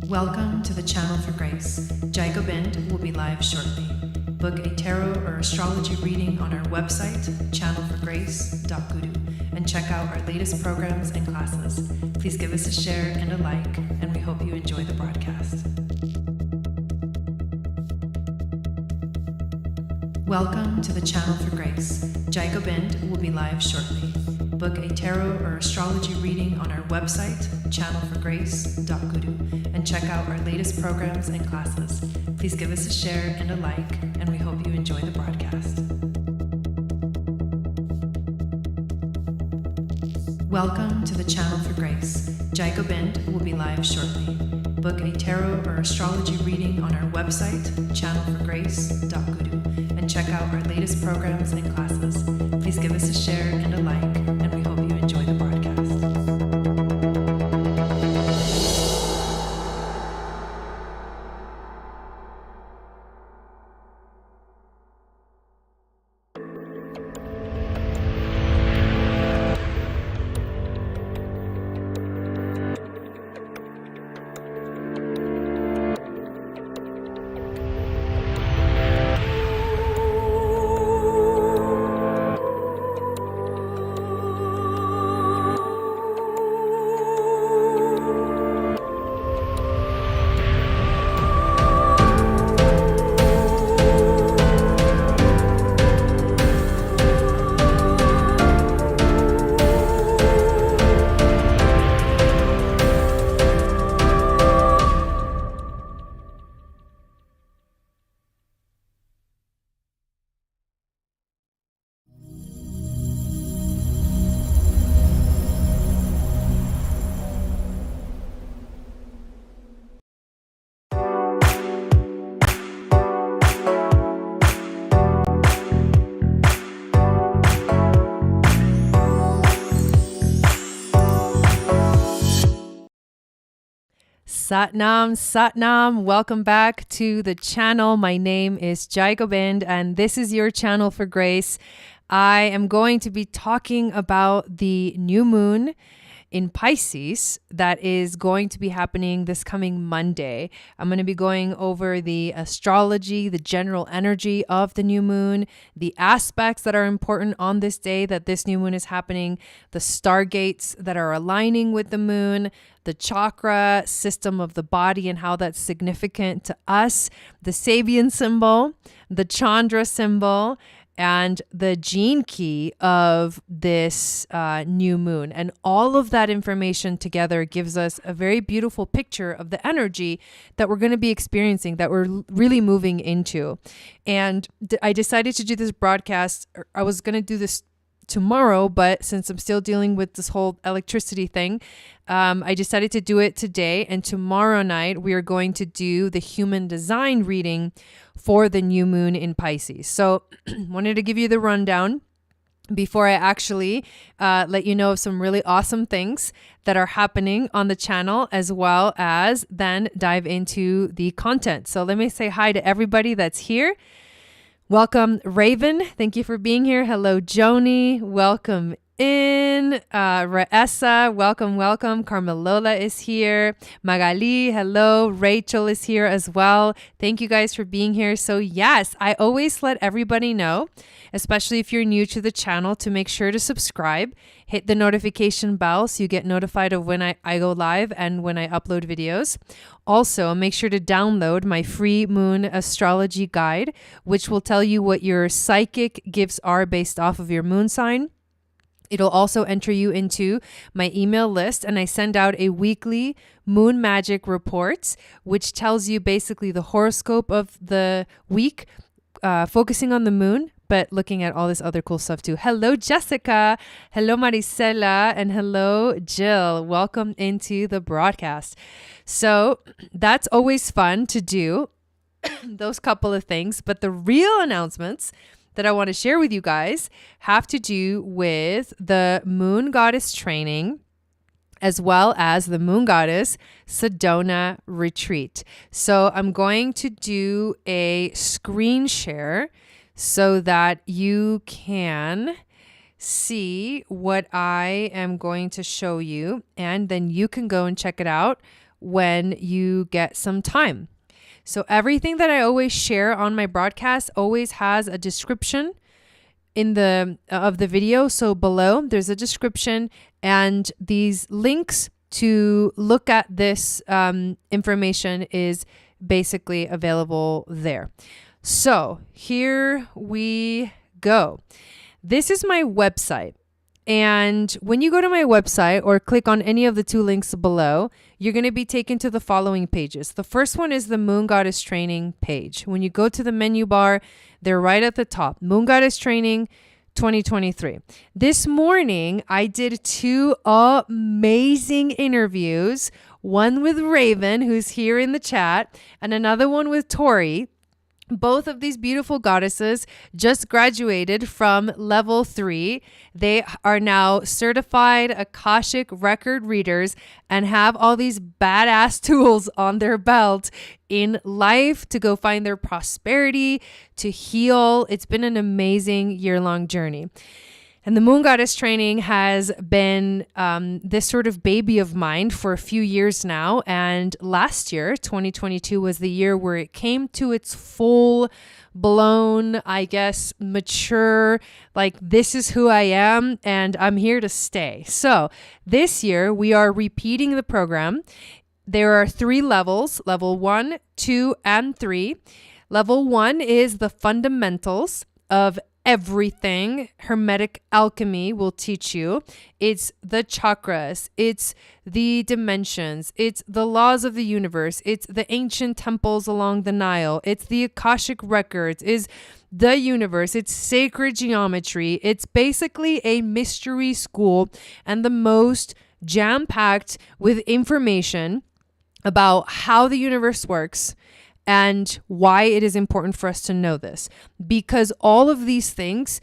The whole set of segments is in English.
Welcome to the Channel for Grace. Gobind will be live shortly. Book a tarot or astrology reading on our website, channelforgrace.guru, and check out our latest programs and classes. Please give us a share and a like, and we hope you enjoy the broadcast. Welcome to the Channel for Grace. Gobind will be live shortly. Book a tarot or astrology reading on our website, channelforgrace.guru, and check out our latest programs and classes. Please give us a share and a like, and we hope you enjoy the broadcast. Welcome to the Channel for Grace. Gobind will be live shortly. Book a tarot or astrology reading on our website, channelforgrace.guru, and check out our latest programs and classes. Please give us a share and a like, and we hope you enjoy the broadcast. Satnam, Satnam. Welcome back to the channel. My name is Gobind, and this is your Channel for Grace. I am going to be talking about the new moon in Pisces that is going to be happening this coming Monday. I'm going to be going over the astrology, the general energy of the new moon, the aspects that are important on this day that this new moon is happening, the stargates that are aligning with the moon, the chakra system of the body and how that's significant to us, the Sabian symbol, the Chandra symbol, and the gene key of this new moon. And all of that information together gives us a very beautiful picture of the energy that we're going to be experiencing, that we're really moving into. And I decided to do this broadcast. I was going to do this tomorrow, but since I'm still dealing with this whole electricity thing, I decided to do it today. And tomorrow night, we are going to do the human design reading for the new moon in Pisces. So wanted to give you the rundown before I actually let you know of some really awesome things that are happening on the channel, as well as then dive into the content. So let me say hi to everybody that's here. Welcome, Raven. Thank you for being here. Hello, Joni. Welcome in. Raessa, welcome. Carmelola is here. Magali, hello. Rachel is here as well. Thank you guys for being here. So yes, I always let everybody know, especially if you're new to the channel, to make sure to subscribe, hit the notification bell so you get notified of when I go live and when I upload videos. Also, make sure to download my free moon astrology guide, which will tell you what your psychic gifts are based off of your moon sign. It'll also enter you into my email list, and I send out a weekly moon magic reports, which tells you basically the horoscope of the week, focusing on the moon, but looking at all this other cool stuff too. Hello, Jessica. Hello, Maricela. And hello, Jill. Welcome into the broadcast. So that's always fun to do, those couple of things. But the real announcements that I want to share with you guys have to do with the Moon Goddess training, as well as the Moon Goddess Sedona retreat. So I'm going to do a screen share so that you can see what I am going to show you, and then you can go and check it out when you get some time. So everything that I always share on my broadcast always has a description in the of the video. So below there's a description and these links to look at this information is basically available there. So here we go. This is my website. And when you go to my website or click on any of the two links below, you're going to be taken to the following pages. The first one is the Moon Goddess Training page. When you go to the menu bar, they're right at the top. Moon Goddess Training 2023. This morning, I did 2 amazing interviews. One with Raven, who's here in the chat, and another one with Tori. Both of these beautiful goddesses just graduated from level 3. They are now certified Akashic record readers and have all these badass tools on their belt in life to go find their prosperity, to heal. It's been an amazing year-long journey. And the Moon Goddess Training has been this sort of baby of mine for a few years now. And last year, 2022, was the year where it came to its full blown, I guess, mature, like this is who I am and I'm here to stay. So this year we are repeating the program. There are 3 levels, level 1, 2, and 3. Level 1 is the fundamentals of everything Hermetic alchemy will teach you. It's the chakras, it's the dimensions, it's the laws of the universe, it's the ancient temples along the Nile, it's the Akashic records, is the universe, it's sacred geometry. It's basically a mystery school and the most jam-packed with information about how the universe works and why it is important for us to know this. Because all of these things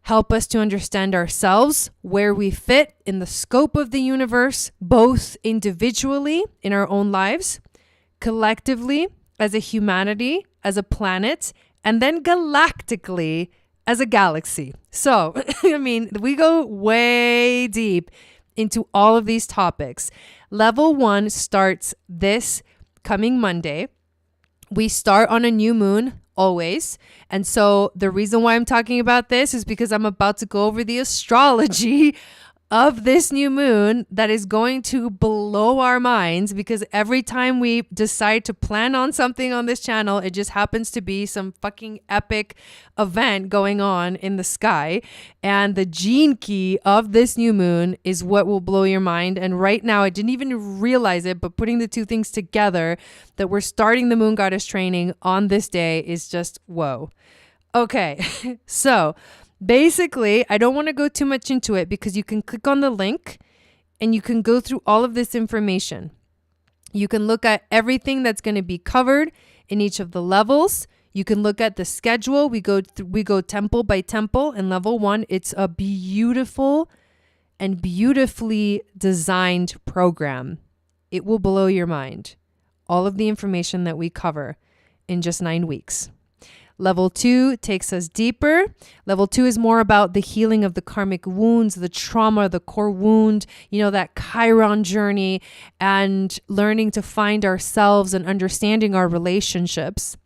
help us to understand ourselves, where we fit in the scope of the universe, both individually in our own lives, collectively as a humanity, as a planet, and then galactically as a galaxy. So, I mean, we go way deep into all of these topics. Level 1 starts this coming Monday. We start on a new moon always. And so the reason why I'm talking about this is because I'm about to go over the astrology of this new moon that is going to blow our minds, because every time we decide to plan on something on this channel, it just happens to be some fucking epic event going on in the sky. And the gene key of this new moon is what will blow your mind. And right now, I didn't even realize it, but putting the two things together, that we're starting the Moon Goddess Training on this day, is just whoa. Okay, so basically, I don't want to go too much into it because you can click on the link and you can go through all of this information. You can look at everything that's going to be covered in each of the levels. You can look at the schedule. We go temple by temple. In level 1, it's a beautiful and beautifully designed program. It will blow your mind. All of the information that we cover in just 9 weeks. Level 2 takes us deeper. Level 2 is more about the healing of the karmic wounds, the trauma, the core wound, that Chiron journey, and learning to find ourselves and understanding our relationships.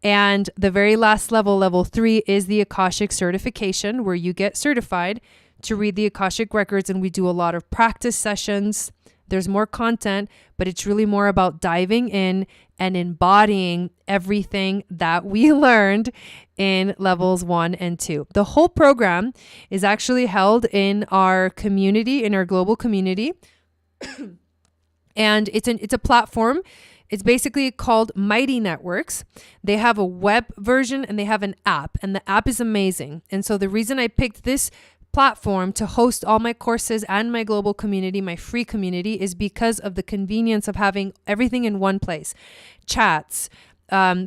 And the very last level, level 3, is the Akashic certification, where you get certified to read the Akashic records, and we do a lot of practice sessions. There's more content, but it's really more about diving in and embodying everything that we learned in levels 1 and 2. The whole program is actually held in our community, in our global community. And it's a platform. It's basically called Mighty Networks. They have a web version and they have an app, and the app is amazing. And so the reason I picked this platform to host all my courses and my global community, my free community, is because of the convenience of having everything in one place. Chats,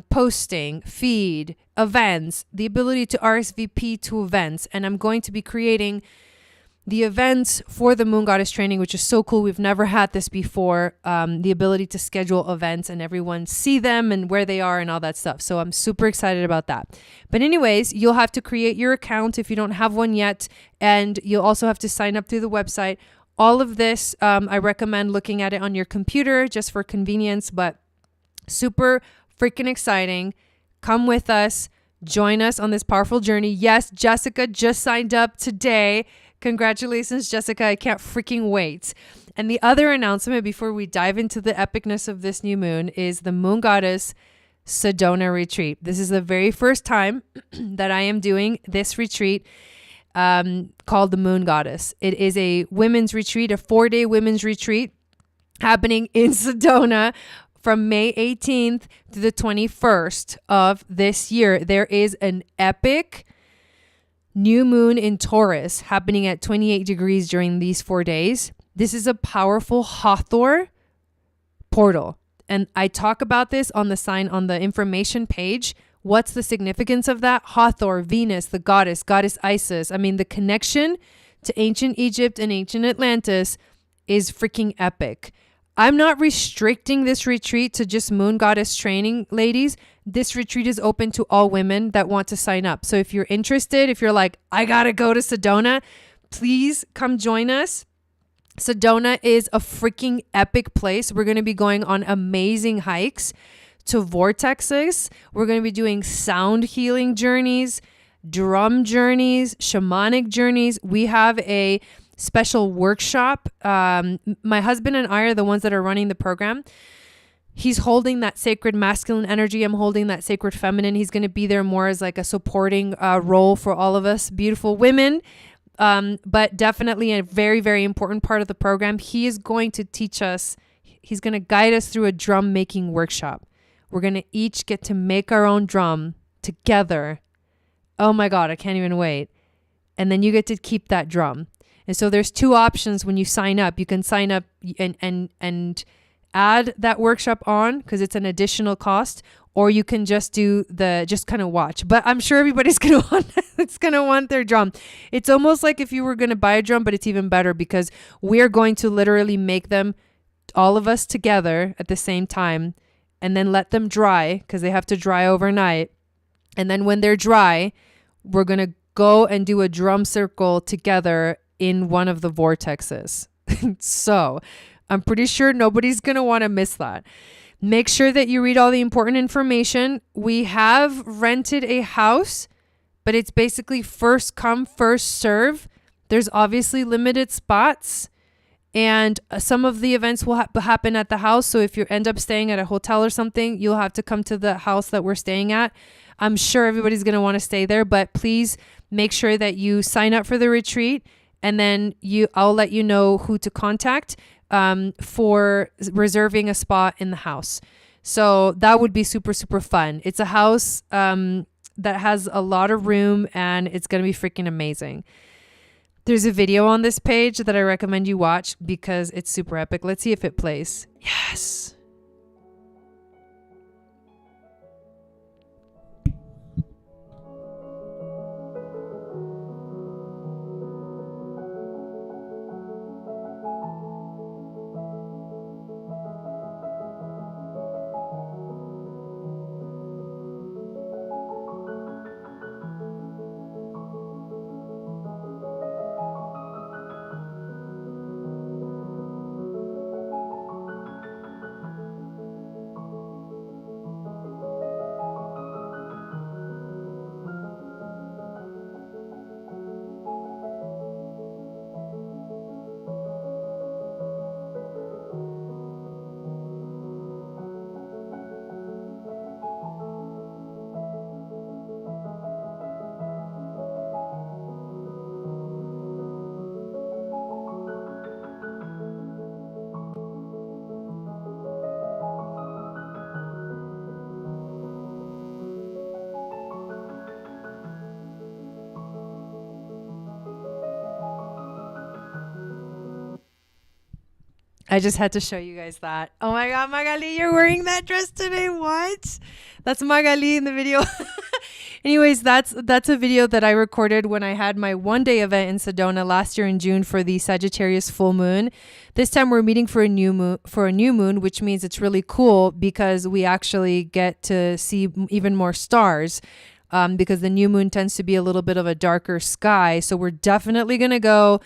posting, feed, events, the ability to RSVP to events. And I'm going to be creating the events for the Moon Goddess Training, which is so cool. We've never had this before. The ability to schedule events and everyone see them and where they are and all that stuff. So I'm super excited about that. But anyways, you'll have to create your account if you don't have one yet. And you'll also have to sign up through the website. All of this, I recommend looking at it on your computer just for convenience, but super freaking exciting. Come with us. Join us on this powerful journey. Yes, Jessica just signed up today. Congratulations, Jessica. I can't freaking wait. And the other announcement before we dive into the epicness of this new moon is the Moon Goddess Sedona retreat. This is the very first time that I am doing this retreat called the Moon Goddess. It is a women's retreat, a 4-day women's retreat happening in Sedona from May 18th to the 21st of this year. There is an epic new moon in Taurus happening at 28 degrees during these 4 days. This is a powerful Hathor portal. And I talk about this on the information page. What's the significance of that? Hathor, Venus, the goddess Isis. I mean, the connection to ancient Egypt and ancient Atlantis is freaking epic. I'm not restricting this retreat to just moon goddess training, ladies. This retreat is open to all women that want to sign up. So if you're interested, if you're like, I gotta go to Sedona, please come join us. Sedona is a freaking epic place. We're going to be going on amazing hikes to vortexes. We're going to be doing sound healing journeys, drum journeys, shamanic journeys. We have a special workshop. My husband and I are the ones that are running the program. He's holding that sacred masculine energy. I'm holding that sacred feminine. He's going to be there more as like a supporting role for all of us beautiful women. But definitely a very, very important part of the program. He is going to teach us, he's going to guide us through a drum making workshop. We're going to each get to make our own drum together. Oh my God, I can't even wait. And then you get to keep that drum. And so there's 2 options when you sign up. You can sign up and add that workshop on because it's an additional cost, or you can just just kind of watch. But I'm sure everybody's going to want their drum. It's almost like if you were going to buy a drum, but it's even better because we're going to literally make them, all of us together at the same time, and then let them dry because they have to dry overnight. And then when they're dry, we're going to go and do a drum circle together in one of the vortexes. So I'm pretty sure nobody's going to want to miss that. Make sure that you read all the important information. We have rented a house, but it's basically first come, first serve. There's obviously limited spots, and some of the events will happen at the house. So if you end up staying at a hotel or something, you'll have to come to the house that we're staying at. I'm sure everybody's going to want to stay there, but please make sure that you sign up for the retreat, and then I'll let you know who to contact for reserving a spot in the house. So that would be super, super fun. It's a house that has a lot of room, and it's going to be freaking amazing. There's a video on this page that I recommend you watch because it's super epic. Let's see if it plays. Yes. I just had to show you guys that. Oh my God, Magali, you're wearing that dress today. What? That's Magali in the video. Anyways, that's a video that I recorded when I had my 1-day event in Sedona last year in June for the Sagittarius full moon. This time we're meeting for a new moon, which means it's really cool because we actually get to see even more stars. Because the new moon tends to be a little bit of a darker sky. So we're definitely going to go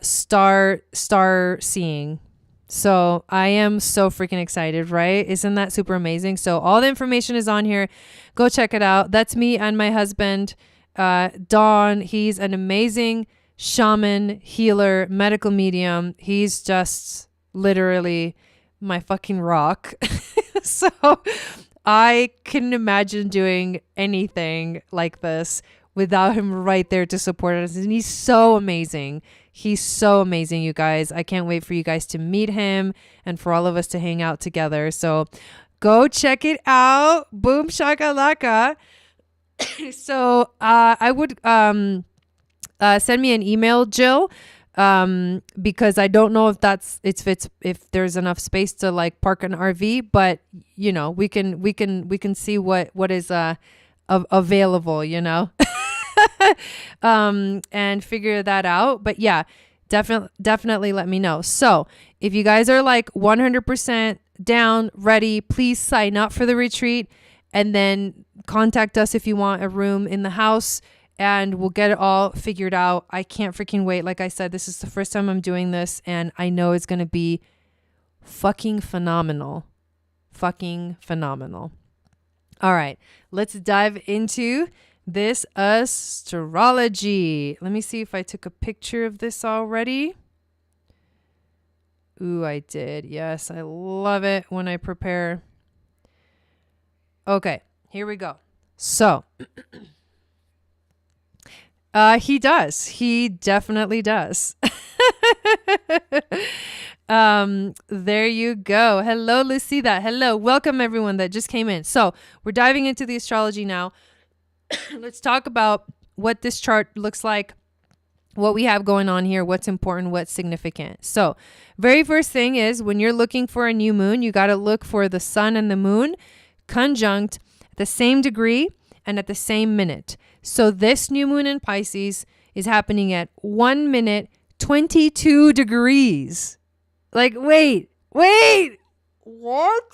star seeing. So I am so freaking excited, right? Isn't that super amazing? So all the information is on here. Go check it out. That's me and my husband, Don. He's an amazing shaman, healer, medical medium. He's just literally my fucking rock. So I couldn't imagine doing anything like this without him right there to support us. And he's so amazing. He's so amazing, you guys. I can't wait for you guys to meet him and for all of us to hang out together. So go check it out. Boom shakalaka. So I would send me an email, Jill, because I don't know if there's enough space to like park an RV, but you know, we can see what is available, you know. And figure that out. But yeah, definitely let me know. So if you guys are like 100% down, ready, please sign up for the retreat and then contact us if you want a room in the house and we'll get it all figured out. I can't freaking wait. Like I said, this is the first time I'm doing this and I know it's going to be fucking phenomenal. Fucking phenomenal. All right, let's dive into this astrology. Let me see if I took a picture of this already. Ooh, I did. Yes, I love it when I prepare. Okay, here we go. So, he does. He definitely does. There you go. Hello, Lucida. Hello. Welcome everyone that just came in. So, we're diving into the astrology now. Let's talk about what this chart looks like, what we have going on here, what's important, what's significant. So very first thing is when you're looking for a new moon, you got to look for the sun and the moon conjunct at the same degree and at the same minute. So this new moon in Pisces is happening at 1 minute, 22 degrees. Like, wait, what?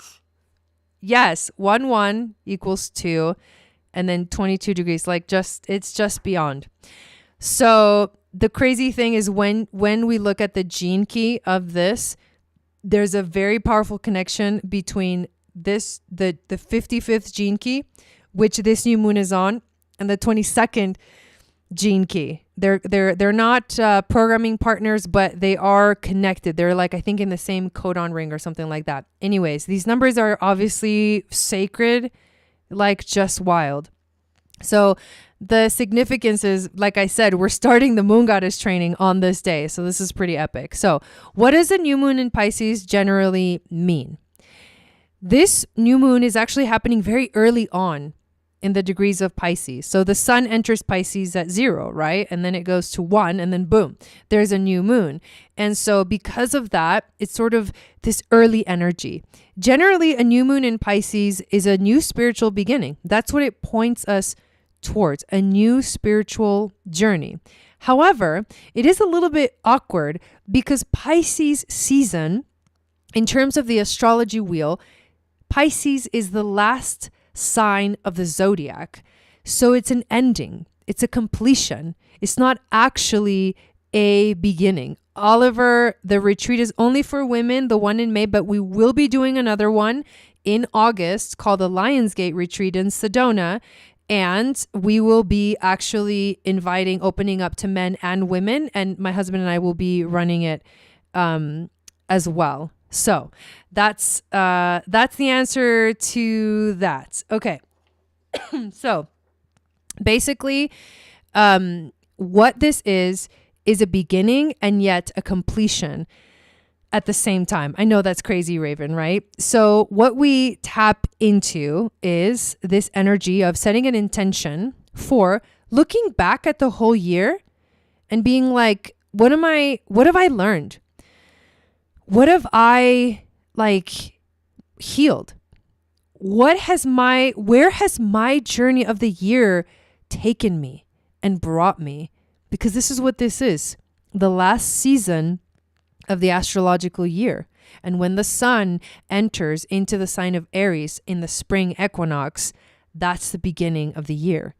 Yes, 1 equals 2. And then 22 degrees, like it's just beyond. So the crazy thing is when we look at the gene key of this, there's a very powerful connection between this, the 55th gene key, which this new moon is on, and the 22nd gene key. They're not programming partners, but they are connected. They're like, I think in the same codon ring or something like that. Anyways, these numbers are obviously sacred, like just wild. So the significance is, like I said, we're starting the moon goddess training on this day. So this is pretty epic. So what does a new moon in Pisces generally mean? This new moon is actually happening very early on in the degrees of Pisces. So the sun enters Pisces at 0, right? And then it goes to 1 and then boom, there's a new moon. And so because of that, it's sort of this early energy. Generally, a new moon in Pisces is a new spiritual beginning. That's what it points us towards, a new spiritual journey. However, it is a little bit awkward because Pisces season, in terms of the astrology wheel, Pisces is the last sign of the zodiac. So it's an ending. It's a completion. It's not actually a beginning. Oliver, the retreat is only for women, the one in May, but we will be doing another one in August called the Lionsgate Retreat in Sedona. And we will be actually opening up to men and women. And my husband and I will be running it as well. So that's the answer to that. Okay. So basically, what this is a beginning and yet a completion at the same time. I know that's crazy, Raven, right? So what we tap into is this energy of setting an intention for looking back at the whole year and being like, what have I learned? What have I healed? Where has my journey of the year taken me and brought me? Because this is what this is, the last season of the astrological year. And when the sun enters into the sign of Aries in the spring equinox, that's the beginning of the year,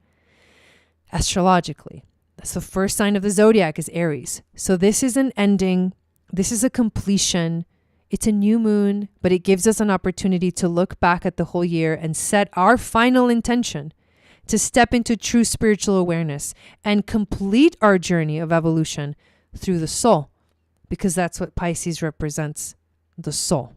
astrologically. That's the first sign of the zodiac is Aries. So this is an ending. This is a completion. It's a new moon, but it gives us an opportunity to look back at the whole year and set our final intention to step into true spiritual awareness and complete our journey of evolution through the soul, because that's what Pisces represents, the soul.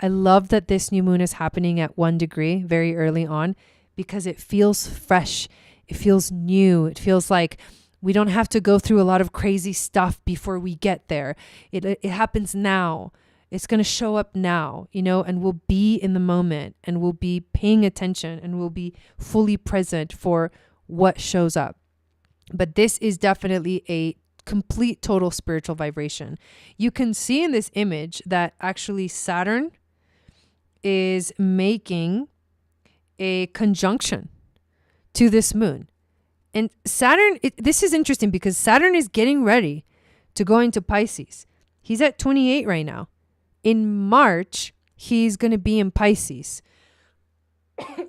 I love that this new moon is happening at 1 degree very early on, because it feels fresh. It feels new. It feels like we don't have to go through a lot of crazy stuff before we get there. It happens now. It's going to show up now, and we'll be in the moment, and we'll be paying attention, and we'll be fully present for what shows up. But this is definitely a complete total spiritual vibration. You can see in this image that actually Saturn is making a conjunction to this moon. And Saturn, this is interesting because Saturn is getting ready to go into Pisces. He's at 28 right now. In March, he's going to be in Pisces.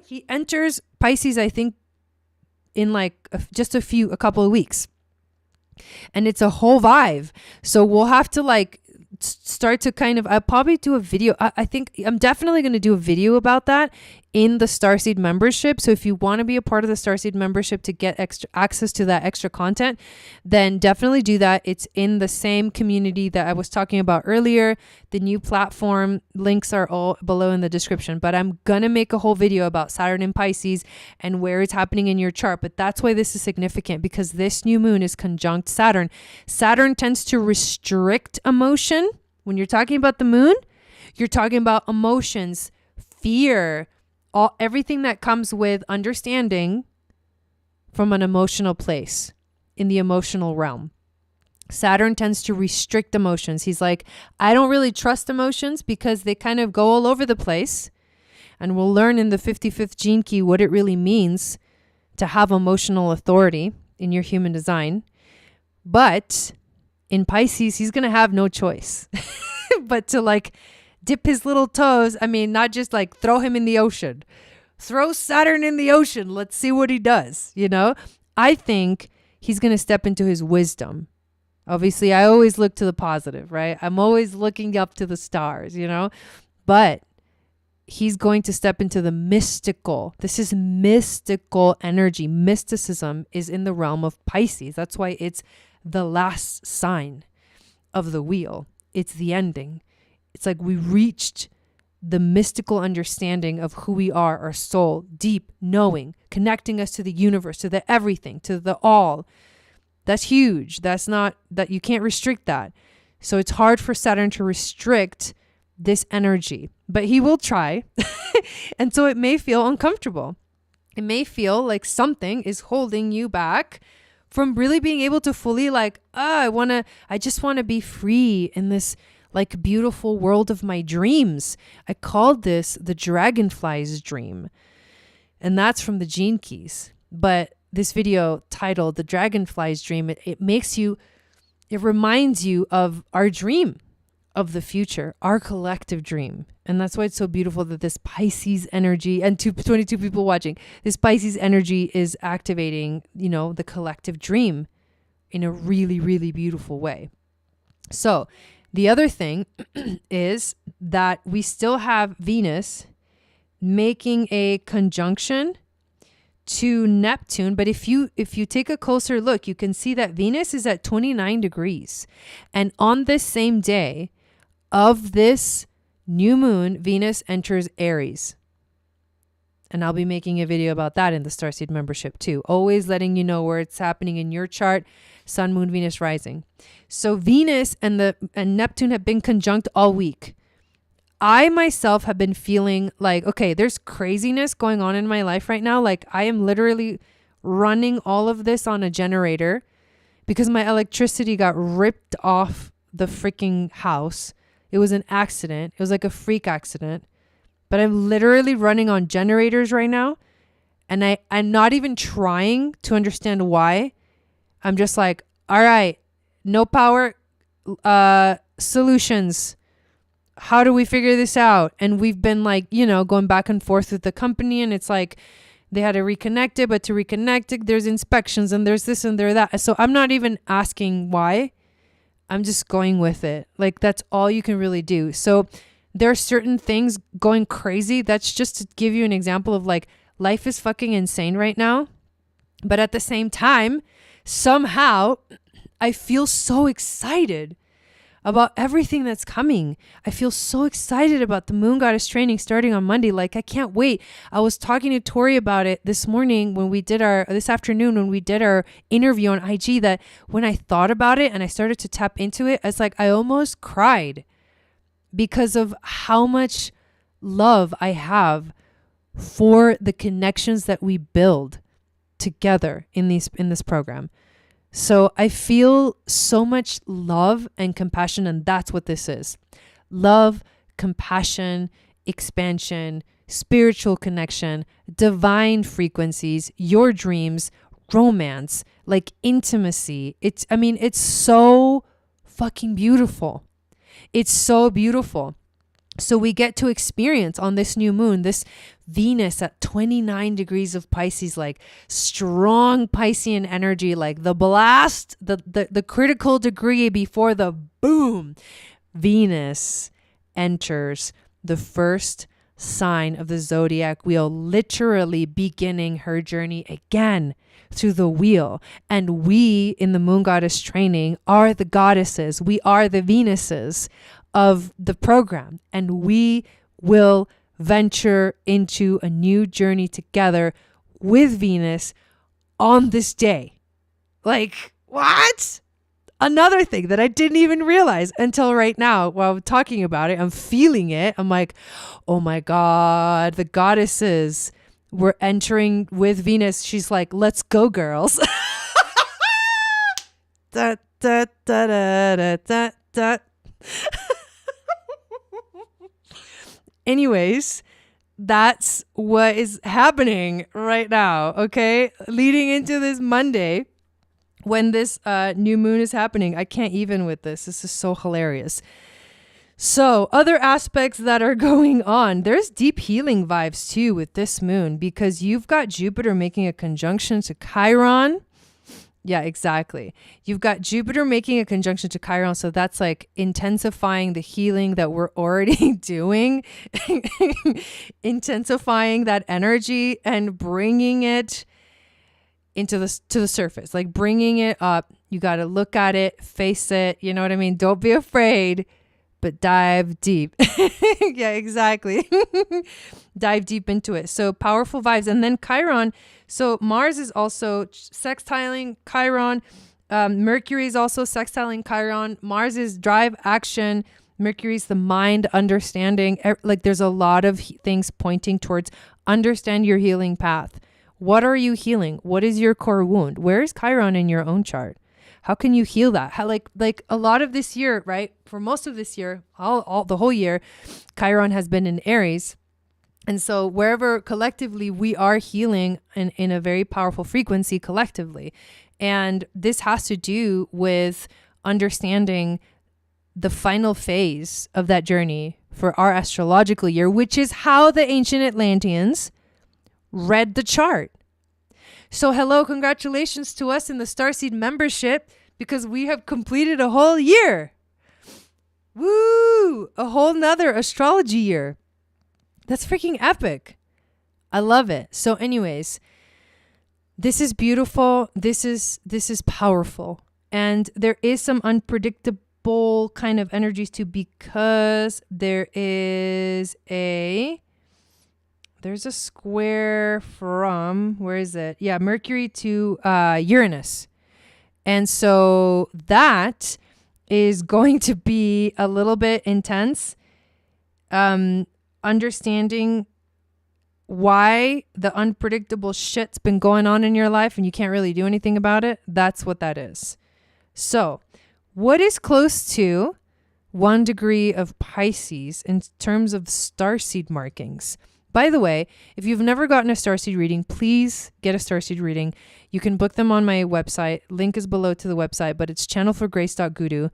He enters Pisces, I think, in like a couple of weeks. And it's a whole vibe. So we'll have to start to I'll probably do a video. I think I'm definitely going to do a video about that in the Starseed membership. So if you want to be a part of the Starseed membership to get extra access to that extra content, then definitely do that. It's in the same community that I was talking about earlier. The new platform links are all below in the description, but I'm going to make a whole video about Saturn in Pisces and where it's happening in your chart. But that's why this is significant, because this new moon is conjunct Saturn. Saturn tends to restrict emotion. When you're talking about the moon, you're talking about emotions, fear, everything that comes with understanding from an emotional place in the emotional realm. Saturn tends to restrict emotions. He's like, I don't really trust emotions because they kind of go all over the place. And we'll learn in the 55th gene key what it really means to have emotional authority in your human design. But in Pisces, he's going to have no choice but to dip his little toes. I mean, not just throw him in the ocean. Throw Saturn in the ocean. Let's see what he does. I think he's going to step into his wisdom. Obviously, I always look to the positive, right? I'm always looking up to the stars, but he's going to step into the mystical. This is mystical energy. Mysticism is in the realm of Pisces. That's why it's the last sign of the wheel. It's the ending. It's like we reached the mystical understanding of who we are, our soul, deep knowing, connecting us to the universe, to the everything, to the all. That's huge. That's not that you can't restrict that. So it's hard for Saturn to restrict this energy, but he will try. And so it may feel uncomfortable. It may feel like something is holding you back from really being able to fully I just want to be free in this beautiful world of my dreams. I called this the Dragonfly'S dream. And that's from the Gene Keys. But this video titled The Dragonfly'S Dream, it reminds you of our dream of the future, our collective dream. And that's why it's so beautiful that this Pisces energy, and 22 people watching, this Pisces energy is activating, the collective dream in a really, really beautiful way. So the other thing is that we still have Venus making a conjunction to Neptune. But if you take a closer look, you can see that Venus is at 29 degrees. And on this same day of this new moon, Venus enters Aries. And I'll be making a video about that in the Starseed membership too. Always letting you know where it's happening in your chart, Sun, Moon, Venus, rising. So Venus and Neptune have been conjunct all week. I myself have been feeling okay, there's craziness going on in my life right now. I am literally running all of this on a generator because my electricity got ripped off the freaking house. It was an accident. It was like a freak accident. But I'm literally running on generators right now. And I'm not even trying to understand why. I'm just all right, no power, solutions. How do we figure this out? And we've been going back and forth with the company. And it's they had to reconnect it, but to reconnect it, there's inspections and there's this and there's that. So I'm not even asking why. I'm just going with it. Like, that's all you can really do. So there are certain things going crazy. That's just to give you an example of like, life is fucking insane right now. But at the same time, somehow I feel so excited about everything that's coming. I feel so excited about the Moon Goddess training starting on Monday. Like, I can't wait. I was talking to Tori about it this afternoon when we did our interview on IG, that when I thought about it and I started to tap into it, it's like I almost cried because of how much love I have for the connections that we build together in this program. So I feel so much love and compassion, and that's what this is. Love, compassion, expansion, spiritual connection, divine frequencies, your dreams, romance, like intimacy. It's so fucking beautiful. It's so beautiful. So we get to experience on this new moon, this Venus at 29 degrees of Pisces, like strong Piscean energy, like the blast, the critical degree before the boom. Venus enters the first sign of the zodiac wheel, literally beginning her journey again through the wheel. And we in the Moon Goddess training are the goddesses. We are the Venuses of the program, and we will venture into a new journey together with Venus on this day. Like, what? Another thing that I didn't even realize until right now while I'm talking about it, I'm feeling it. I'm like, oh my God, the goddesses were entering with Venus. She's like, let's go, girls. da, da, da, da, da, da, da. Anyways, that's what is happening right now, okay? Leading into this Monday, when this new moon is happening. I can't even with this. This is so hilarious. So other aspects that are going on, there's deep healing vibes too with this moon, because you've got Jupiter making a conjunction to Chiron. Yeah, exactly. You've got Jupiter making a conjunction to Chiron. So that's like intensifying the healing that we're already doing, intensifying that energy and bringing it to the surface, like bringing it up. You got to look at it, face it. You know what I mean? Don't be afraid, but dive deep. Yeah, exactly. Dive deep into it. So powerful vibes. And then Chiron. So Mars is also sextiling Chiron. Mercury is also sextiling Chiron. Mars is drive, action. Mercury's the mind, understanding. Like, there's a lot of things pointing towards understand your healing path. What are you healing? What is your core wound? Where is Chiron in your own chart? How can you heal that? How, like a lot of this year, right? For most of this year, all the whole year, Chiron has been in Aries. And so wherever collectively we are healing in a very powerful frequency collectively. And this has to do with understanding the final phase of that journey for our astrological year, which is how the ancient Atlanteans read the chart. So hello, congratulations to us in the Starseed membership, because we have completed a whole year. Woo! A whole nother astrology year. That's freaking epic. I love it. So anyways, this is beautiful. This is powerful. And there is some unpredictable kind of energies too, because there's a square from, where is it? Yeah, Mercury to Uranus. And so that is going to be a little bit intense. Understanding why the unpredictable shit's been going on in your life and you can't really do anything about it. That's what that is. So what is close to 1 degree of Pisces in terms of starseed markings? By the way, if you've never gotten a starseed reading, please get a starseed reading. You can book them on my website. Link is below to the website, but it's channelforgrace.guru,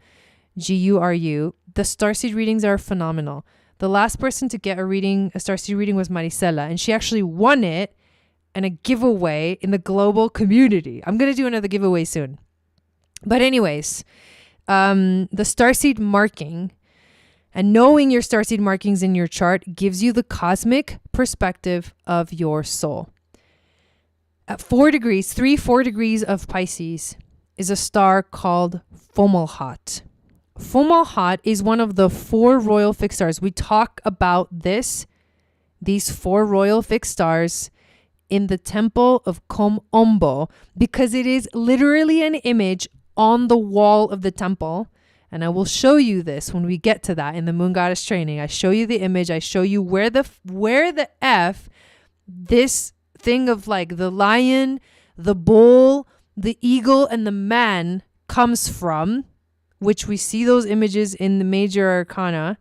Guru. The starseed readings are phenomenal. The last person to get a starseed reading was Maricela, and she actually won it and a giveaway in the global community. I'm going to do another giveaway soon. But anyways, the starseed marking and knowing your starseed markings in your chart gives you the cosmic perspective of your soul. At 4 degrees of Pisces is a star called Fomalhaut. Fomalhaut is one of the 4 royal fixed stars. We talk about these 4 royal fixed stars in the temple of Kom-Ombo because it is literally an image on the wall of the temple. And I will show you this when we get to that in the Moon Goddess training. I show you the image. I show you where the F this thing of like the lion, the bull, the eagle, and the man comes from, which we see those images in the major arcana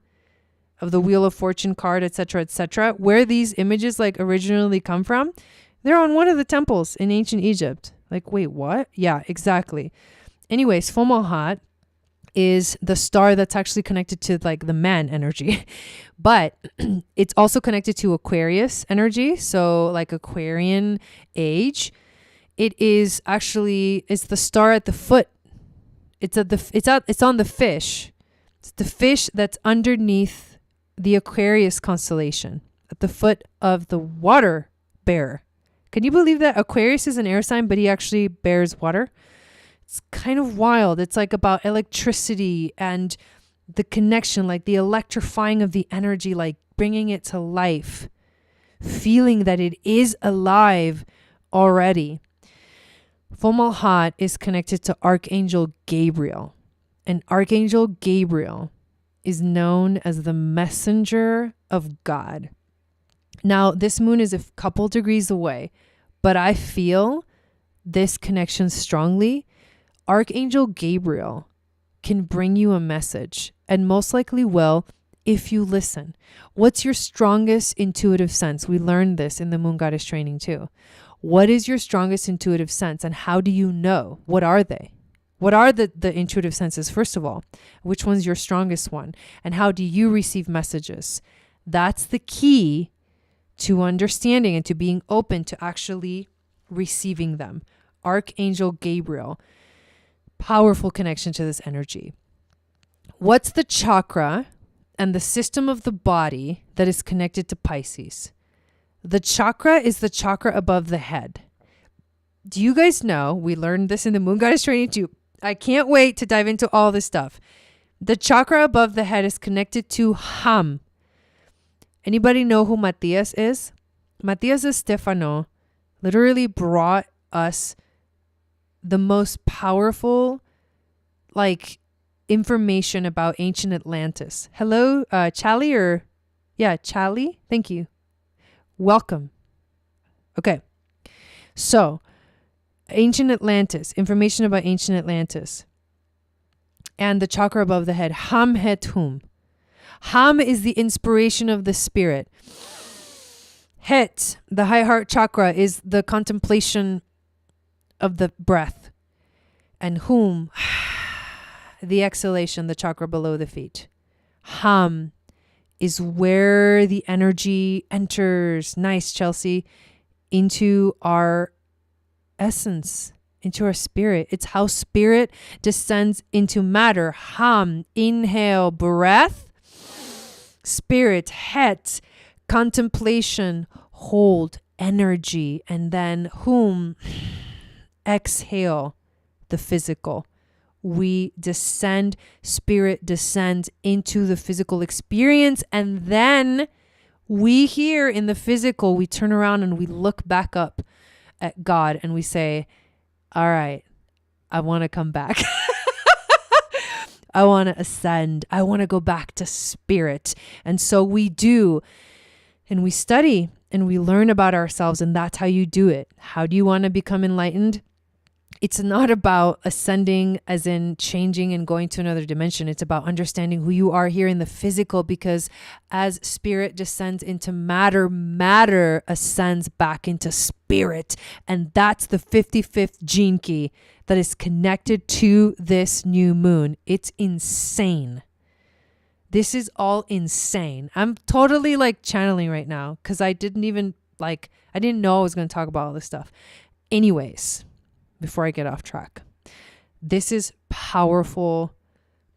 of the Wheel of Fortune card, etc., where these images like originally come from. They're on one of the temples in ancient Egypt. Like, wait, what? Yeah, exactly. Anyways, Fomalhaut is the star that's actually connected to like the man energy, but it's also connected to Aquarius energy. So like Aquarian age, it's the star at the foot. It's on the fish. It's the fish that's underneath the Aquarius constellation at the foot of the water bearer. Can you believe that Aquarius is an air sign, but he actually bears water? It's kind of wild. It's like about electricity and the connection, like the electrifying of the energy, like bringing it to life, feeling that it is alive already. Fomalhaut is connected to Archangel Gabriel. And Archangel Gabriel is known as the messenger of God. Now, this moon is a couple degrees away, but I feel this connection strongly. Archangel Gabriel can bring you a message and most likely will if you listen. What's your strongest intuitive sense? We learned this in the Moon Goddess training too. What is your strongest intuitive sense and how do you know? What are they? What are the intuitive senses, first of all? Which one's your strongest one? And how do you receive messages? That's the key to understanding and to being open to actually receiving them. Archangel Gabriel. Powerful connection to this energy. What's the chakra and the system of the body that is connected to Pisces? The chakra is the chakra above the head. Do you guys know? We learned this in the Moon Goddess training too. I can't wait to dive into all this stuff. The chakra above the head is connected to Ham. Anybody know who Matthias is? Matthias Stefano literally brought us the most powerful information about ancient Atlantis. Hello, Chali Chali. Thank you. Welcome. Okay. So, ancient Atlantis, information about ancient Atlantis and the chakra above the head. Ham het hum. Ham is the inspiration of the spirit. Het, the high heart chakra, is the contemplation of the breath. And hum, the exhalation, the chakra below the feet. Ham is where the energy enters, nice Chelsea, into our essence, into our spirit. It's how spirit descends into matter. Ham, inhale, breath. Spirit, het, contemplation, hold, energy. And then hum, exhale, the physical. We descend, spirit descends into the physical experience. And then we here in the physical, we turn around and we look back up at God and we say, all right, I want to come back. I want to ascend. I want to go back to spirit. And so we do, and we study and we learn about ourselves, and that's how you do it. How do you want to become enlightened? It's not about ascending as in changing and going to another dimension. It's about understanding who you are here in the physical, because as spirit descends into matter, matter ascends back into spirit. And that's the 55th gene key that is connected to this new moon. It's insane. This is all insane. I'm totally channeling right now because I didn't even Like, I didn't know I was going to talk about all this stuff. Anyways, before I get off track, this is powerful,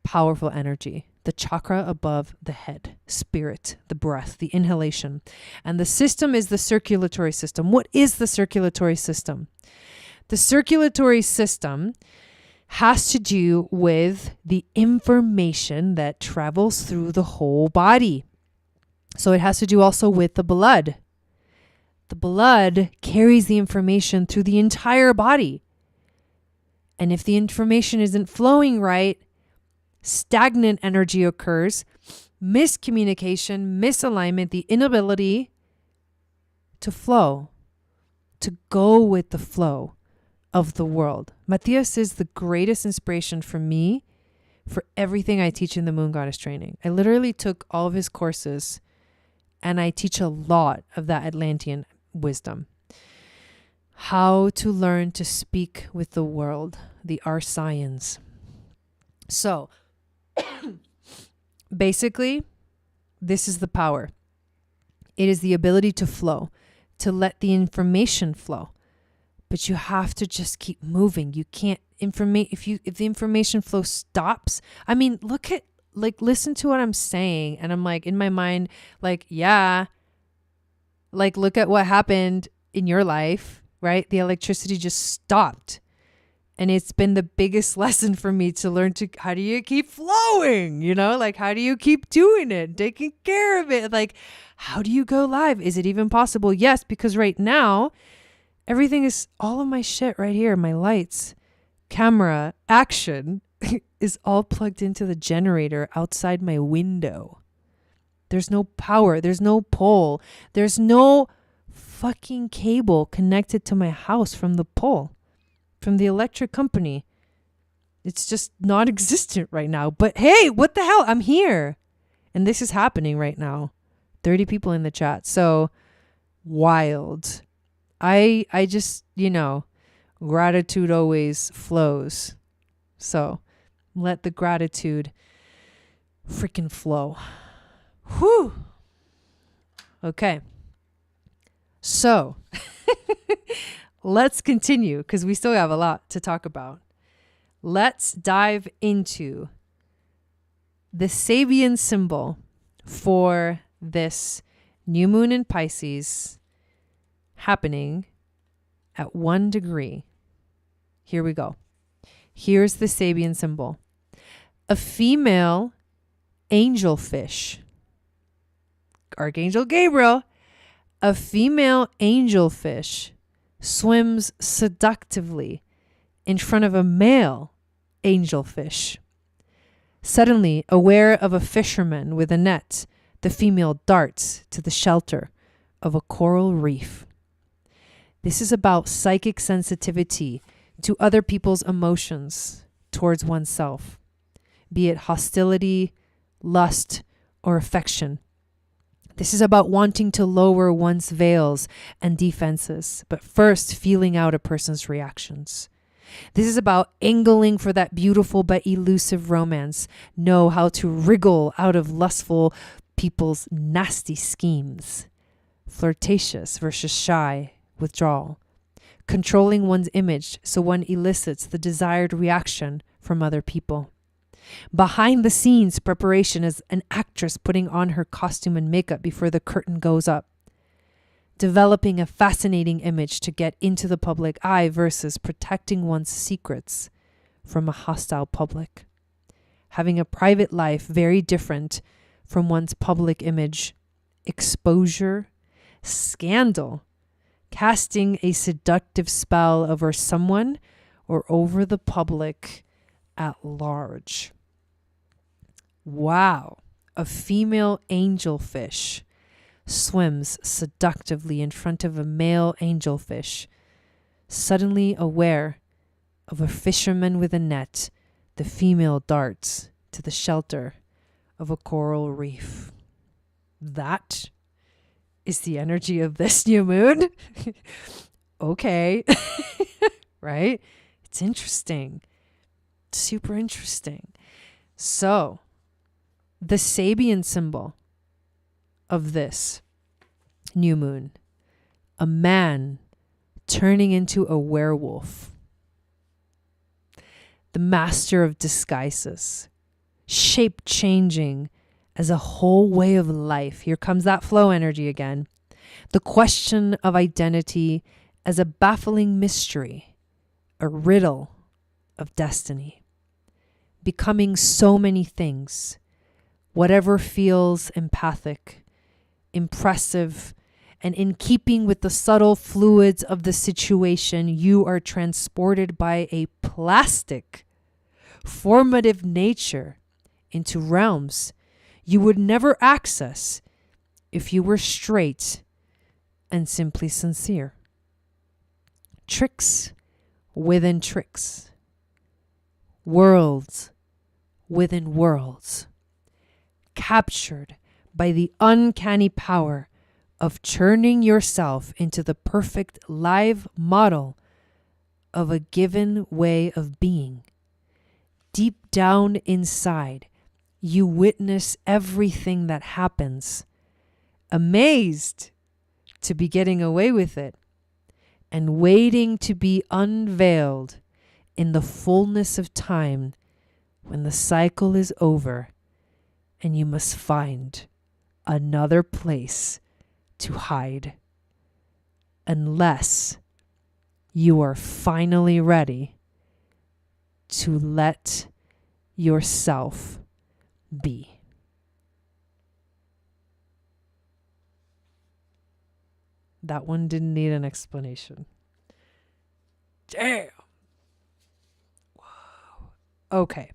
powerful energy. The chakra above the head, spirit, the breath, the inhalation. And the system is the circulatory system. What is the circulatory system? The circulatory system has to do with the information that travels through the whole body. So it has to do also with the blood. The blood carries the information through the entire body. And if the information isn't flowing right, stagnant energy occurs, miscommunication, misalignment, the inability to flow, to go with the flow of the world. Matthias is the greatest inspiration for me for everything I teach in the Moon Goddess training. I literally took all of his courses and I teach a lot of that Atlantean wisdom. How to learn to speak with the world, the Arsacians. So, basically, this is the power. It is the ability to flow, to let the information flow. But you have to just keep moving. You can't if the information flow stops. I mean, listen to what I'm saying. And I'm like, in my mind, like, yeah, like, look at what happened in your life, right? The electricity just stopped. And it's been the biggest lesson for me to learn how do you keep flowing? Like, how do you keep doing it, taking care of it? Like, how do you go live? Is it even possible? Yes, because right now, everything is, all of my shit right here, my lights, camera, action is all plugged into the generator outside my window. There's no power. There's no pole. There's no fucking cable connected to my house from the pole, from the electric company. It's just not existent right now. But hey, what the hell? I'm here. And this is happening right now. 30 people in the chat. So wild. I just, gratitude always flows. So let the gratitude freaking flow. Whew. Okay. So let's continue because we still have a lot to talk about. Let's dive into the Sabian symbol for this new moon in Pisces happening at 1 degree. Here we go. Here's the Sabian symbol. A female angelfish. Archangel Gabriel. A female angelfish swims seductively in front of a male angelfish. Suddenly, aware of a fisherman with a net, the female darts to the shelter of a coral reef. This is about psychic sensitivity to other people's emotions towards oneself, be it hostility, lust, or affection. This is about wanting to lower one's veils and defenses, but first feeling out a person's reactions. This is about angling for that beautiful but elusive romance. Know how to wriggle out of lustful people's nasty schemes. Flirtatious versus shy withdrawal. Controlling one's image so one elicits the desired reaction from other people. Behind the scenes preparation is an actress putting on her costume and makeup before the curtain goes up. Developing a fascinating image to get into the public eye versus protecting one's secrets from a hostile public. Having a private life very different from one's public image. Exposure, scandal, casting a seductive spell over someone or over the public at large. Wow. A female angelfish swims seductively in front of a male angelfish. Suddenly aware of a fisherman with a net, the female darts to the shelter of a coral reef. That is the energy of this new moon. Okay. Right? It's interesting. Super interesting. So, the Sabian symbol of this new moon a man turning into a werewolf, the master of disguises, shape changing as a whole way of life. Here comes that flow energy again. The question of identity as a baffling mystery, a riddle of destiny. Becoming so many things, whatever feels empathic, impressive, and in keeping with the subtle fluids of the situation, you are transported by a plastic, formative nature into realms you would never access if you were straight and simply sincere. Tricks within tricks. Worlds within worlds. Captured by the uncanny power of turning yourself into the perfect live model of a given way of being. Deep down inside, you witness everything that happens, amazed to be getting away with it, and waiting to be unveiled in the fullness of time when the cycle is over and you must find another place to hide, unless you are finally ready to let yourself be. That one didn't need an explanation. Damn. Wow. Okay.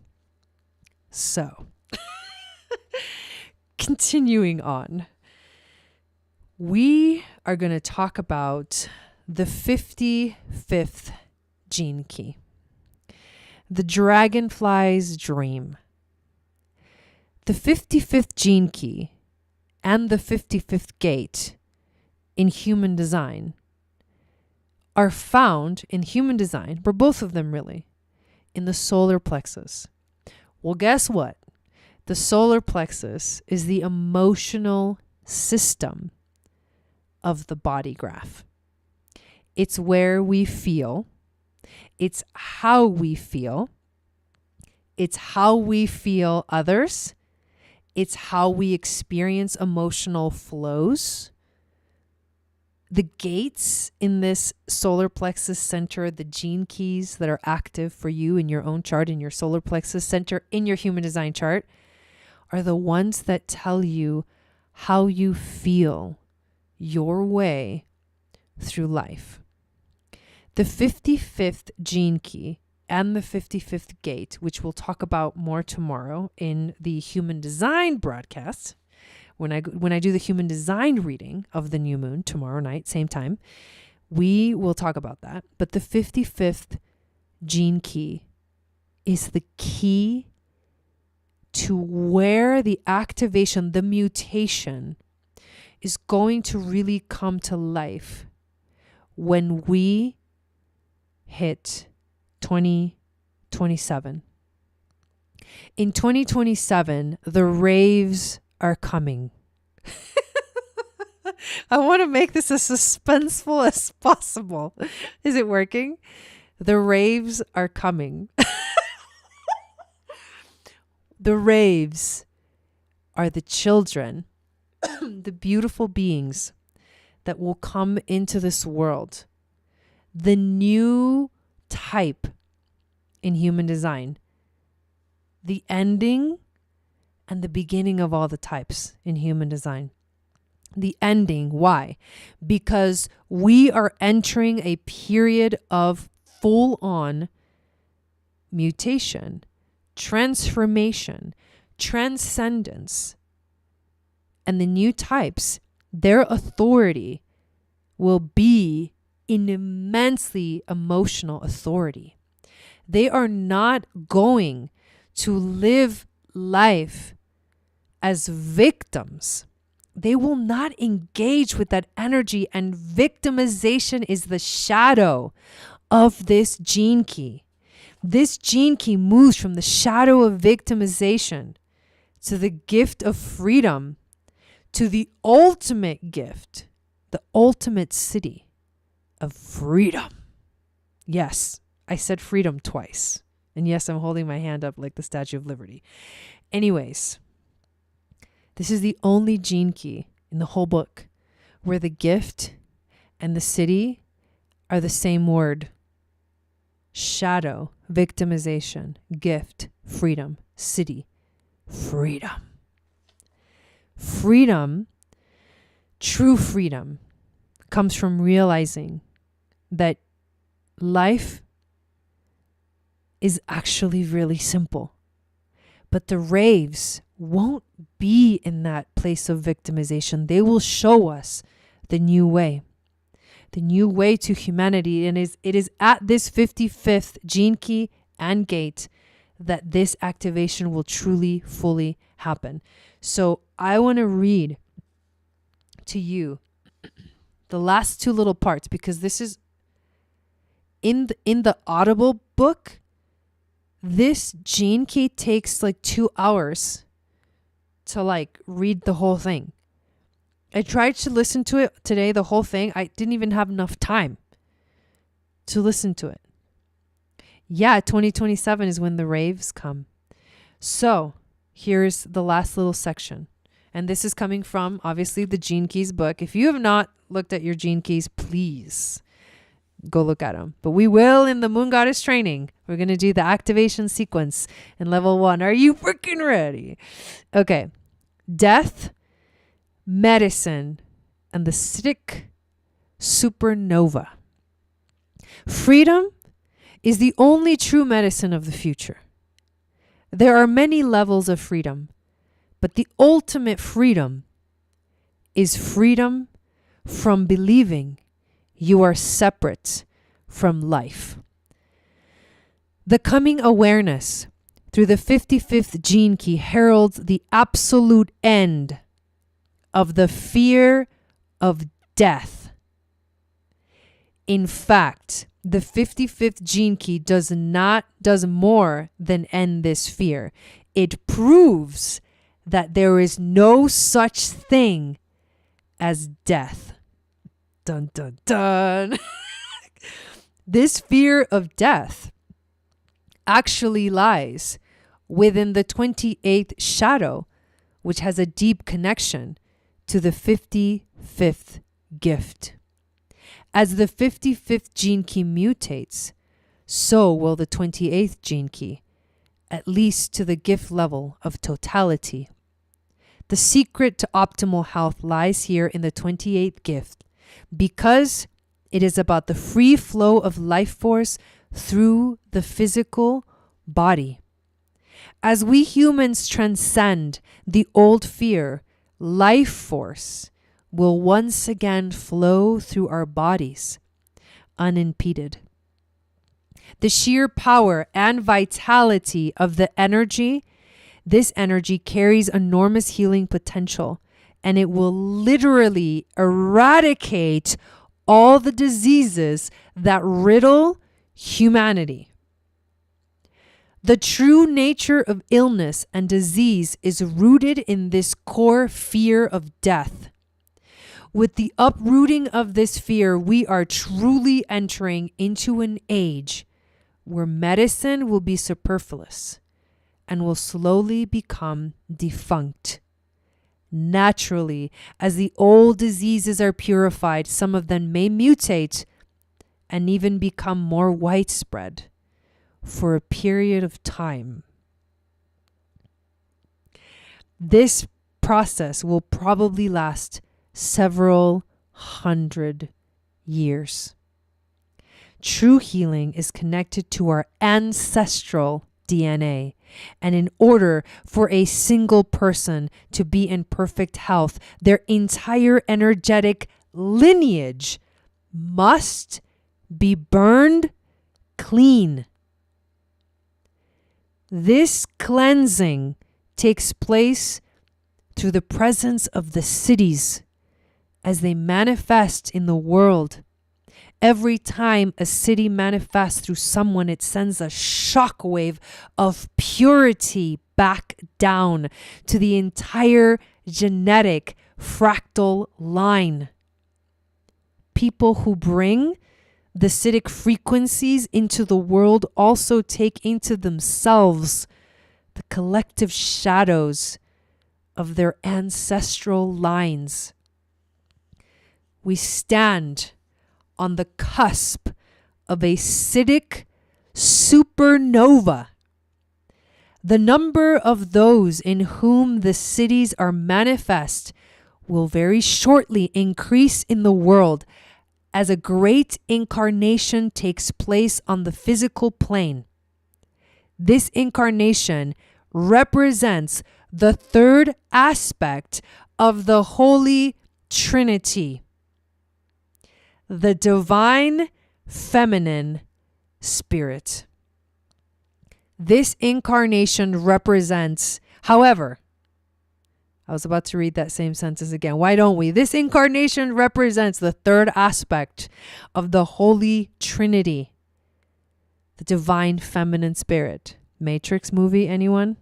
So, continuing on. We are going to talk about the 55th gene key, the Dragonfly'S dream. The 55th gene key and the 55th gate in human design are found in human design, for both of them really, in the solar plexus. Well, guess what? The solar plexus is the emotional system of the body graph. It's where we feel. It's how we feel. It's how we feel others. It's how we experience emotional flows. The gates in this solar plexus center, the gene keys that are active for you in your own chart, in your solar plexus center, in your human design chart, are the ones that tell you how you feel your way through life. The 55th gene key and the 55th gate, which we'll talk about more tomorrow in the human design broadcast, when I do the human design reading of the new moon tomorrow night, same time, we will talk about that. But the 55th gene key is the key to where the activation, the mutation, is going to really come to life when we hit 2027. In 2027, the raves are coming. I want to make this as suspenseful as possible. Is it working? The raves are coming. The raves are the children, the beautiful beings that will come into this world. The new type in human design. The ending and the beginning of all the types in human design. The ending, why? Because we are entering a period of full-on mutation, transformation, transcendence. And the new types, their authority will be an immensely emotional authority. They are not going to live life as victims. They will not engage with that energy, and victimization is the shadow of this gene key. This gene key moves from the shadow of victimization to the gift of freedom, to the ultimate gift, the ultimate city of freedom. Yes, I said freedom twice. And yes, I'm holding my hand up like the Statue of Liberty. Anyways, this is the only gene key in the whole book where the gift and the city are the same word. Shadow, victimization, gift, freedom, city, freedom. Freedom, true freedom, comes from realizing that life is actually really simple. But the raves won't be in that place of victimization. They will show us the new way to humanity. And it is at this 55th gene key and gate that this activation will truly, fully happen. So I want to read to you the last two little parts, because this is in the Audible book. This gene key takes like 2 hours to like read the whole thing. I tried to listen to it today, the whole thing. I didn't even have enough time to listen to it. Yeah, 2027 is when the raves come. So here's the last little section. And this is coming from, obviously, the Gene Keys book. If you have not looked at your Gene Keys, please go look at them. But we will in the Moon Goddess training. We're going to do the activation sequence in level 1. Are you freaking ready? Okay. Death, medicine, and the Sidic supernova. Freedom is the only true medicine of the future. There are many levels of freedom, but the ultimate freedom is freedom from believing you are separate from life. The coming awareness through the 55th gene key heralds the absolute end of the fear of death. In fact, the 55th gene key does more than end this fear. It proves that there is no such thing as death. Dun, dun, dun. This fear of death actually lies within the 28th shadow, which has a deep connection to the 55th gift. As the 55th gene key mutates, so will the 28th gene key, at least to the gift level of totality. The secret to optimal health lies here in the 28th gift, because it is about the free flow of life force through the physical body. As we humans transcend the old fear, life force will once again flow through our bodies, unimpeded. The sheer power and vitality of the energy, this energy carries enormous healing potential, and it will literally eradicate all the diseases that riddle humanity. The true nature of illness and disease is rooted in this core fear of death. With the uprooting of this fear, we are truly entering into an age where medicine will be superfluous and will slowly become defunct. Naturally, as the old diseases are purified, some of them may mutate and even become more widespread for a period of time. This process will probably last several hundred years. True healing is connected to our ancestral DNA. And in order for a single person to be in perfect health, their entire energetic lineage must be burned clean. This cleansing takes place through the presence of the cities as they manifest in the world. Every time a city manifests through someone, it sends a shockwave of purity back down to the entire genetic fractal line. People who bring the Siddhic frequencies into the world also take into themselves the collective shadows of their ancestral lines. We stand on the cusp of a Siddhic supernova. The number of those in whom the Siddhis are manifest will very shortly increase in the world as a great incarnation takes place on the physical plane. This incarnation represents the third aspect of the Holy Trinity, the divine feminine spirit. This incarnation represents, however, I was about to read that same sentence again. Why don't we? This incarnation represents the third aspect of the Holy Trinity, the divine feminine spirit. Matrix movie, anyone?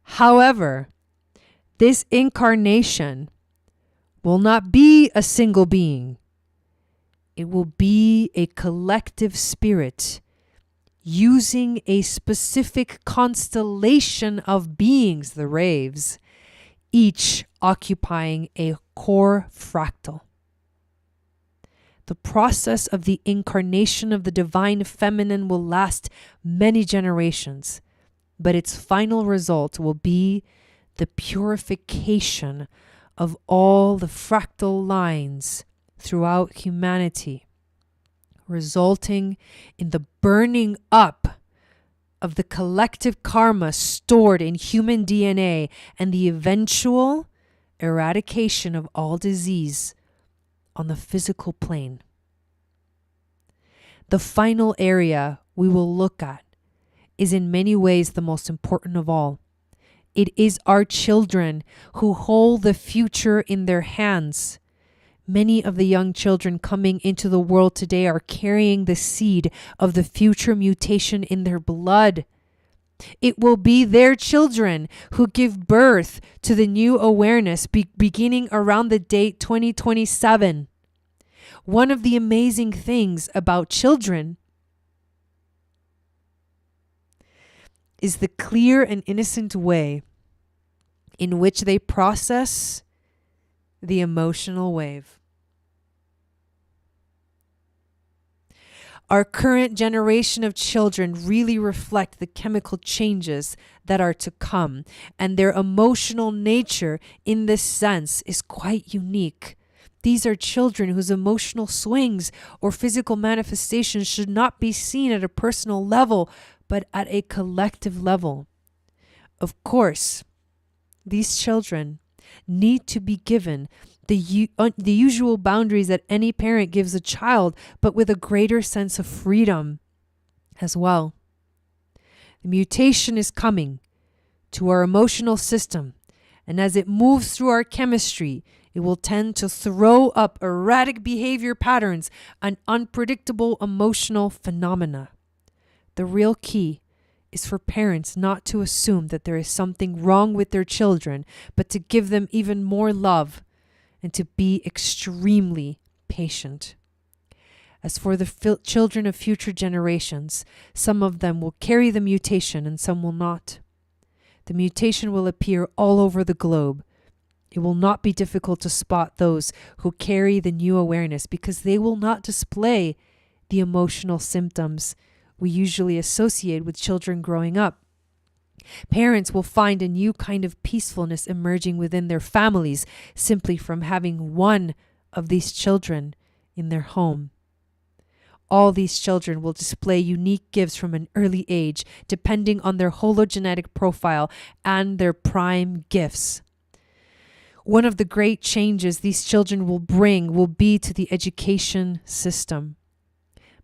However, this incarnation will not be a single being. It will be a collective spirit using a specific constellation of beings, the raves, each occupying a core fractal. The process of the incarnation of the divine feminine will last many generations, but its final result will be the purification of all the fractal lines throughout humanity, resulting in the burning up of the collective karma stored in human DNA and the eventual eradication of all disease on the physical plane. The final area we will look at is in many ways the most important of all. It is our children who hold the future in their hands. Many of the young children coming into the world today are carrying the seed of the future mutation in their blood. It will be their children who give birth to the new awareness beginning around the date 2027. One of the amazing things about children is the clear and innocent way in which they process the emotional wave. Our current generation of children really reflect the chemical changes that are to come, and their emotional nature in this sense is quite unique. These are children whose emotional swings or physical manifestations should not be seen at a personal level, but at a collective level. Of course, these children need to be given the usual boundaries that any parent gives a child, but with a greater sense of freedom as well. The mutation is coming to our emotional system, and as it moves through our chemistry, it will tend to throw up erratic behavior patterns and unpredictable emotional phenomena. The real key is for parents not to assume that there is something wrong with their children, but to give them even more love and to be extremely patient. As for the children of future generations, some of them will carry the mutation and some will not. The mutation will appear all over the globe. It will not be difficult to spot those who carry the new awareness because they will not display the emotional symptoms we usually associate with children growing up. Parents will find a new kind of peacefulness emerging within their families simply from having one of these children in their home. All these children will display unique gifts from an early age, depending on their hologenetic profile and their prime gifts. One of the great changes these children will bring will be to the education system,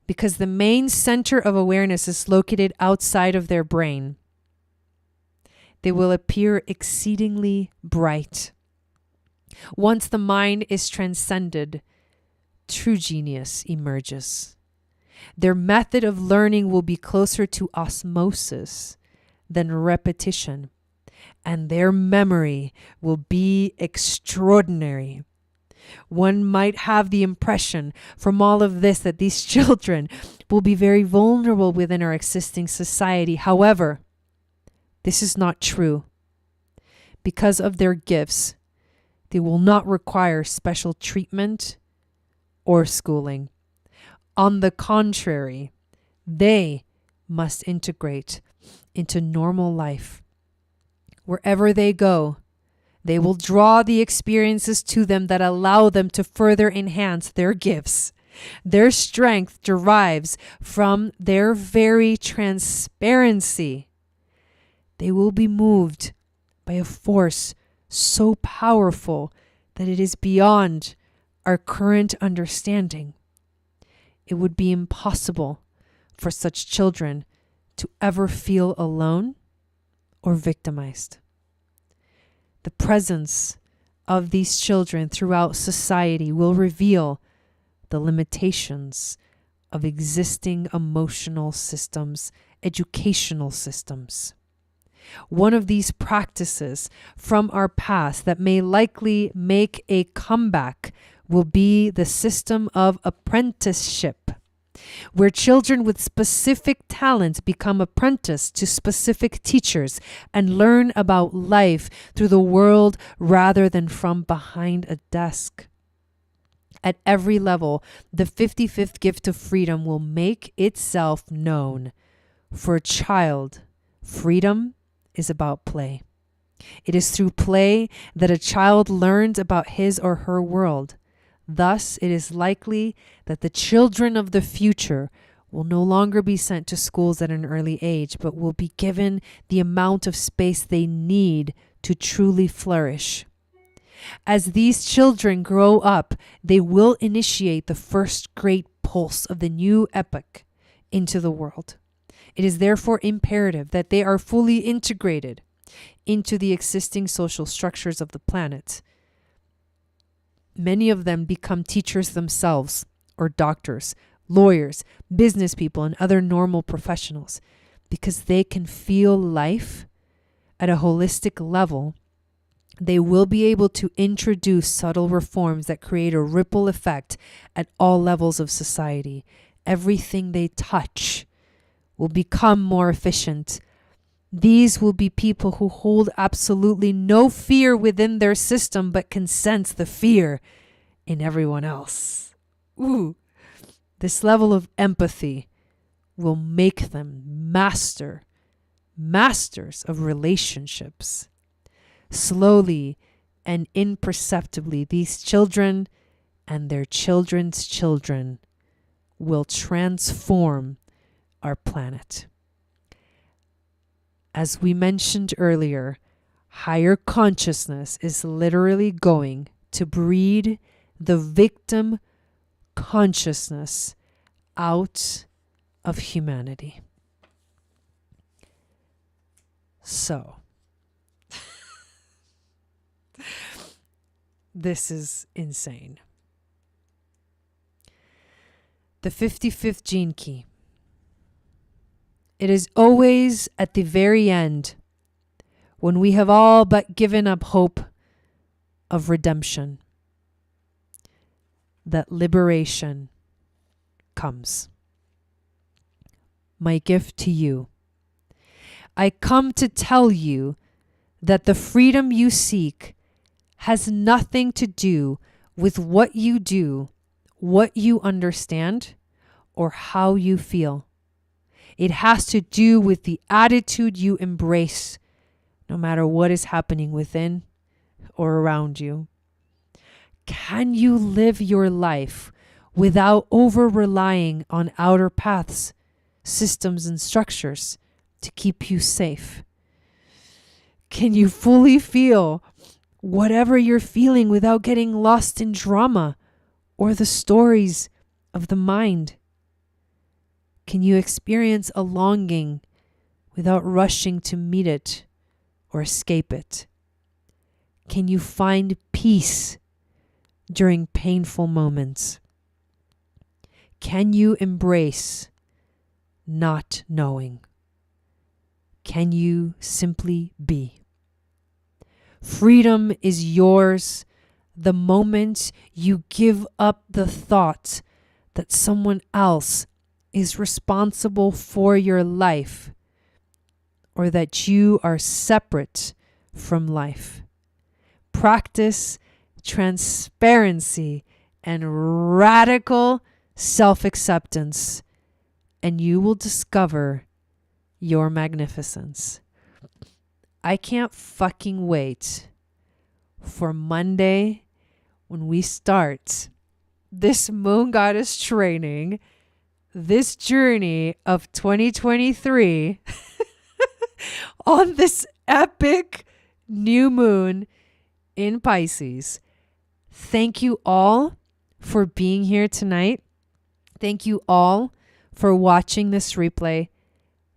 because the main center of awareness is located outside of their brain. They will appear exceedingly bright. Once the mind is transcended, true genius emerges. Their method of learning will be closer to osmosis than repetition, and their memory will be extraordinary. One might have the impression from all of this that these children will be very vulnerable within our existing society. However, this is not true. Because of their gifts, they will not require special treatment or schooling. On the contrary, they must integrate into normal life. Wherever they go, they will draw the experiences to them that allow them to further enhance their gifts. Their strength derives from their very transparency. They will be moved by a force so powerful that it is beyond our current understanding. It would be impossible for such children to ever feel alone or victimized. The presence of these children throughout society will reveal the limitations of existing emotional systems, educational systems. One of these practices from our past that may likely make a comeback will be the system of apprenticeship, where children with specific talents become apprenticed to specific teachers and learn about life through the world rather than from behind a desk. At every level, the 55th gift of freedom will make itself known. For a child, freedom is about play. It is through play that a child learns about his or her world. Thus, it is likely that the children of the future will no longer be sent to schools at an early age, but will be given the amount of space they need to truly flourish. As these children grow up, they will initiate the first great pulse of the new epoch into the world. It is therefore imperative that they are fully integrated into the existing social structures of the planet. Many of them become teachers themselves, or doctors, lawyers, business people, and other normal professionals, because they can feel life at a holistic level. They will be able to introduce subtle reforms that create a ripple effect at all levels of society. Everything they touch will become more efficient. These will be people who hold absolutely no fear within their system, but can sense the fear in everyone else. Ooh, this level of empathy will make them masters of relationships. Slowly and imperceptibly, these children and their children's children will transform our planet. As we mentioned earlier, higher consciousness is literally going to breed the victim consciousness out of humanity. So, this is insane. The 55th gene key. It is always at the very end, when we have all but given up hope of redemption, that liberation comes. My gift to you. I come to tell you that the freedom you seek has nothing to do with what you do, what you understand, or how you feel. It has to do with the attitude you embrace, no matter what is happening within or around you. Can you live your life without over-relying on outer paths, systems, and structures to keep you safe? Can you fully feel whatever you're feeling without getting lost in drama or the stories of the mind? Can you experience a longing without rushing to meet it or escape it? Can you find peace during painful moments? Can you embrace not knowing? Can you simply be? Freedom is yours the moment you give up the thought that someone else is responsible for your life or that you are separate from life. Practice transparency and radical self-acceptance, and you will discover your magnificence. I can't fucking wait for Monday when we start this moon goddess training, this journey of 2023 on this epic new moon in Pisces. Thank you all for being here tonight. Thank you all for watching this replay.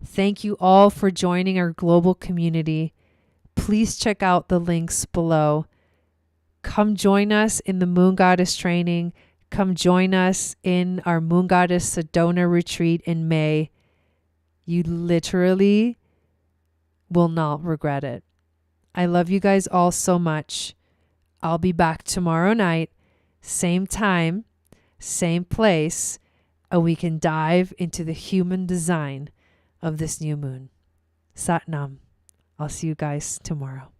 Thank you all for joining our global community. Please check out the links below. Come join us in the Moon Goddess training. Come join us in our Moon Goddess Sedona retreat in May. You literally will not regret it. I love you guys all so much. I'll be back tomorrow night, same time, same place, and we can dive into the human design of this new moon. Sat Nam. I'll see you guys tomorrow.